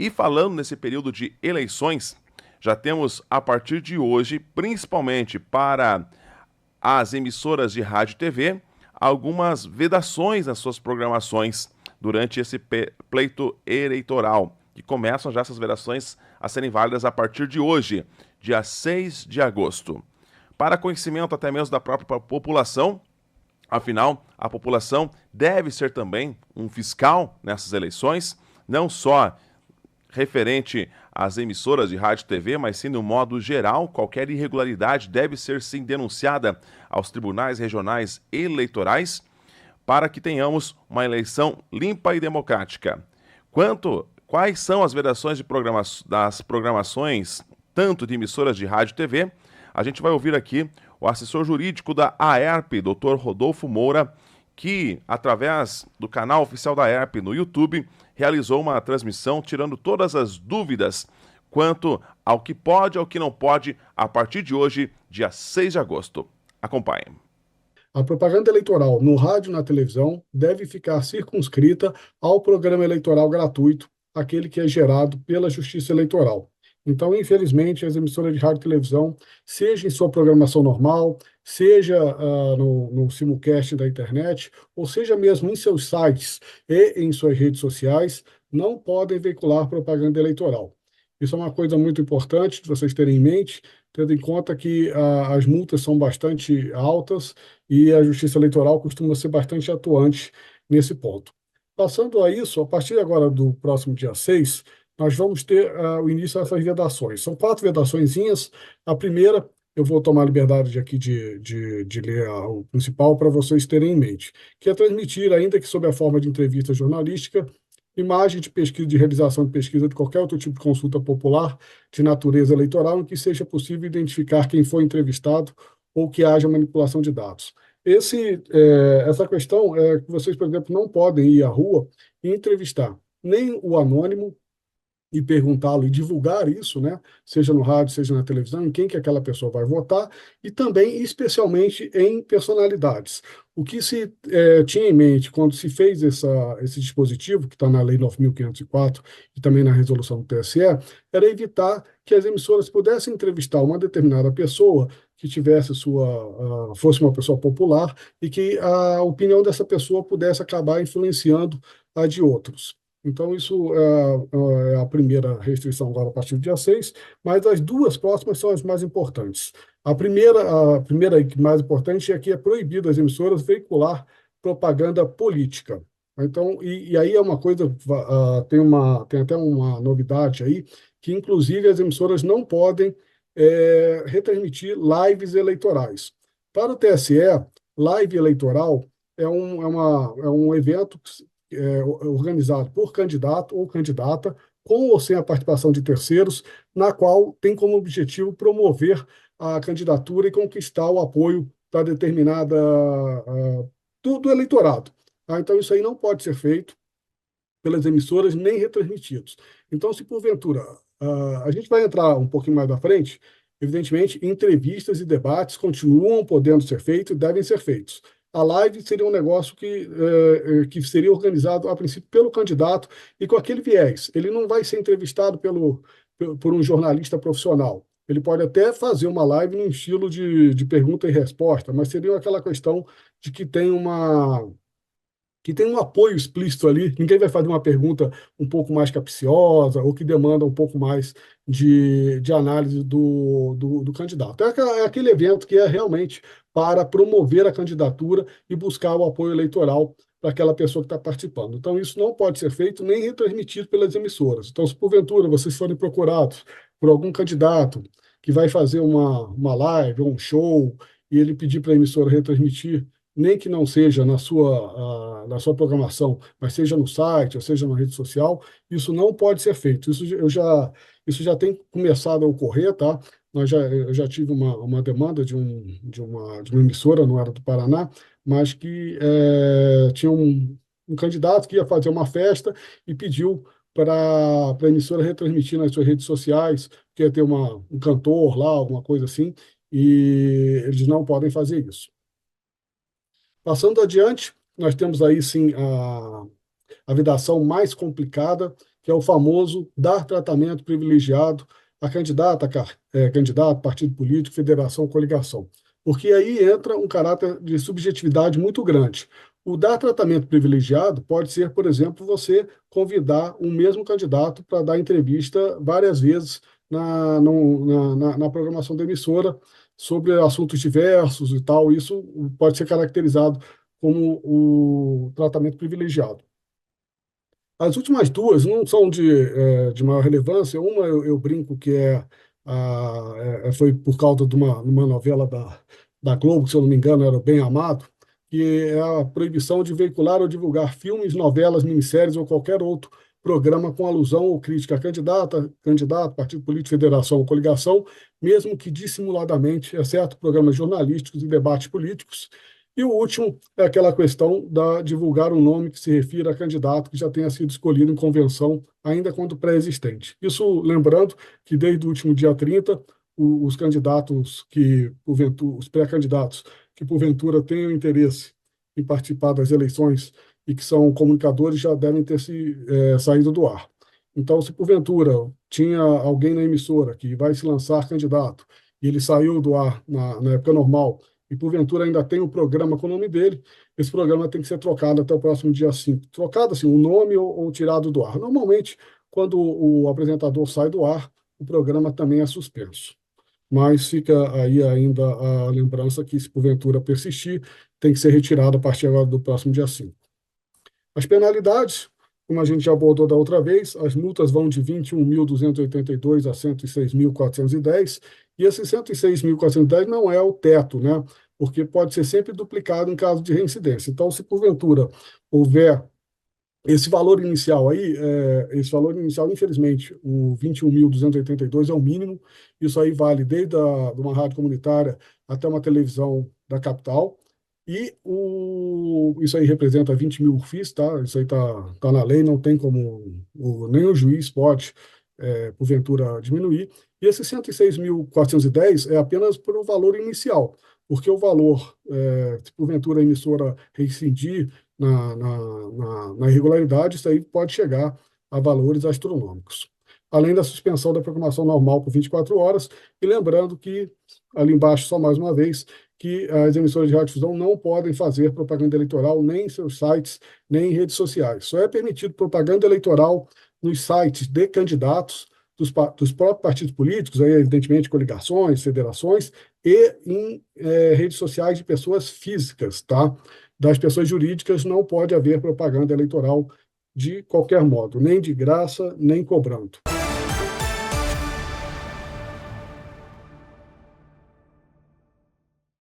E falando nesse período de eleições, já temos a partir de hoje, principalmente para as emissoras de rádio e TV, algumas vedações nas suas programações durante esse pleito eleitoral, que começam já essas vedações a serem válidas a partir de hoje, dia 6 de agosto. Para conhecimento até mesmo da própria população, afinal, a população deve ser também um fiscal nessas eleições, não só referente às emissoras de rádio e TV, mas sim no modo geral, qualquer irregularidade deve ser sim denunciada aos tribunais regionais eleitorais para que tenhamos uma eleição limpa e democrática. Quais são as vedações das programações, tanto de emissoras de rádio e TV, a gente vai ouvir aqui o assessor jurídico da AERP, Dr. Rodolfo Moura, que, através do canal oficial da AERP no YouTube, realizou uma transmissão tirando todas as dúvidas quanto ao que pode e ao que não pode a partir de hoje, dia 6 de agosto. Acompanhe. A propaganda eleitoral no rádio e na televisão deve ficar circunscrita ao programa eleitoral gratuito, aquele que é gerado pela Justiça Eleitoral. Então, infelizmente, as emissoras de rádio e televisão, seja em sua programação normal, seja no simulcast da internet, ou seja mesmo em seus sites e em suas redes sociais, não podem veicular propaganda eleitoral. Isso é uma coisa muito importante de vocês terem em mente, tendo em conta que as multas são bastante altas e a Justiça Eleitoral costuma ser bastante atuante nesse ponto. Passando a isso, a partir agora do próximo dia 6, nós vamos ter o início dessas vedações. São 4 vedaçõezinhas. A primeira, eu vou tomar a liberdade aqui de ler o principal para vocês terem em mente, que é transmitir, ainda que sob a forma de entrevista jornalística, imagem de pesquisa, de realização de pesquisa de qualquer outro tipo de consulta popular de natureza eleitoral em que seja possível identificar quem foi entrevistado ou que haja manipulação de dados. Essa questão é que vocês, por exemplo, não podem ir à rua e entrevistar nem o anônimo e perguntá-lo e divulgar isso, né, seja no rádio, seja na televisão, em quem que aquela pessoa vai votar, e também, especialmente, em personalidades. O que se tinha em mente quando se fez esse dispositivo, que está na Lei 9.504 e também na resolução do TSE, era evitar que as emissoras pudessem entrevistar uma determinada pessoa que tivesse fosse uma pessoa popular e que a opinião dessa pessoa pudesse acabar influenciando a de outros. Então, isso é a primeira restrição agora a partir do dia 6, mas as duas próximas são as mais importantes. A primeira e mais importante é que é proibido as emissoras veicular propaganda política. Então, e aí é uma coisa, tem até uma novidade aí, que inclusive as emissoras não podem retransmitir lives eleitorais. Para o TSE, live eleitoral é um evento organizado por candidato ou candidata, com ou sem a participação de terceiros, na qual tem como objetivo promover a candidatura e conquistar o apoio da determinada do eleitorado. Tá? Então, isso aí não pode ser feito pelas emissoras nem retransmitidos. Então, se porventura a gente vai entrar um pouquinho mais da frente, evidentemente, entrevistas e debates continuam podendo ser feitos e devem ser feitos. A live seria um negócio que seria organizado, a princípio, pelo candidato e com aquele viés. Ele não vai ser entrevistado por um jornalista profissional. Ele pode até fazer uma live no estilo de pergunta e resposta, mas seria aquela questão de que tem um apoio explícito ali, ninguém vai fazer uma pergunta um pouco mais capciosa ou que demanda um pouco mais de análise do candidato. É aquele evento que é realmente para promover a candidatura e buscar o apoio eleitoral para aquela pessoa que está participando. Então, isso não pode ser feito nem retransmitido pelas emissoras. Então, se porventura vocês forem procurados por algum candidato que vai fazer uma live ou um show e ele pedir para a emissora retransmitir, nem que não seja na sua programação, mas seja no site, ou seja na rede social, isso não pode ser feito. Isso já tem começado a ocorrer, tá? Eu já tive uma demanda de uma emissora, não era do Paraná, mas que tinha um candidato que ia fazer uma festa e pediu para a emissora retransmitir nas suas redes sociais, que ia ter um cantor lá, alguma coisa assim, e eles não podem fazer isso. Passando adiante, nós temos aí sim a vedação mais complicada, que é o famoso dar tratamento privilegiado a candidata, candidato, partido político, federação, coligação. Porque aí entra um caráter de subjetividade muito grande. O dar tratamento privilegiado pode ser, por exemplo, você convidar um mesmo candidato para dar entrevista várias vezes na programação da emissora sobre assuntos diversos e tal. Isso pode ser caracterizado como o tratamento privilegiado. As últimas duas não são de maior relevância. Uma eu brinco que foi por causa de uma novela da Globo, que, se eu não me engano, era o Bem Amado, que é a proibição de veicular ou divulgar filmes, novelas, minisséries ou qualquer outro programa com alusão ou crítica a candidato, partido político, federação ou coligação, mesmo que dissimuladamente, exceto programas jornalísticos e debates políticos. E o último é aquela questão da divulgar um nome que se refira a candidato que já tenha sido escolhido em convenção, ainda quando pré-existente. Isso lembrando que desde o último dia 30, os candidatos que, porventura, os pré-candidatos que porventura tenham interesse em participar das eleições e que são comunicadores já devem ter saído do ar. Então, se porventura tinha alguém na emissora que vai se lançar candidato e ele saiu do ar na época normal e porventura ainda tem um programa com o nome dele, esse programa tem que ser trocado até o próximo dia 5. Trocado assim, o nome ou tirado do ar. Normalmente, quando o apresentador sai do ar, o programa também é suspenso. Mas fica aí ainda a lembrança que, se porventura persistir, tem que ser retirado a partir agora do próximo dia 5. As penalidades, como a gente já abordou da outra vez, as multas vão de 21.282 a 106.410, e esses 106.410 não é o teto, né? Porque pode ser sempre duplicado em caso de reincidência. Então, se porventura houver esse valor inicial aí, infelizmente, o 21.282 é o mínimo. Isso aí vale desde de uma rádio comunitária até uma televisão da capital. E isso aí representa 20 mil FIIs, tá? Isso aí tá na lei, não tem como, nem o juiz pode, porventura, diminuir. E esse 106.410 é apenas por o valor inicial, porque o valor, se porventura a emissora rescindir na irregularidade, isso aí pode chegar a valores astronômicos. Além da suspensão da programação normal por 24 horas, e lembrando que, ali embaixo, só mais uma vez, que as emissoras de radiodifusão não podem fazer propaganda eleitoral nem em seus sites, nem em redes sociais. Só é permitido propaganda eleitoral nos sites de candidatos dos próprios partidos políticos, aí, evidentemente, coligações, federações, e em redes sociais de pessoas físicas, tá? Das pessoas jurídicas não pode haver propaganda eleitoral de qualquer modo, nem de graça, nem cobrando.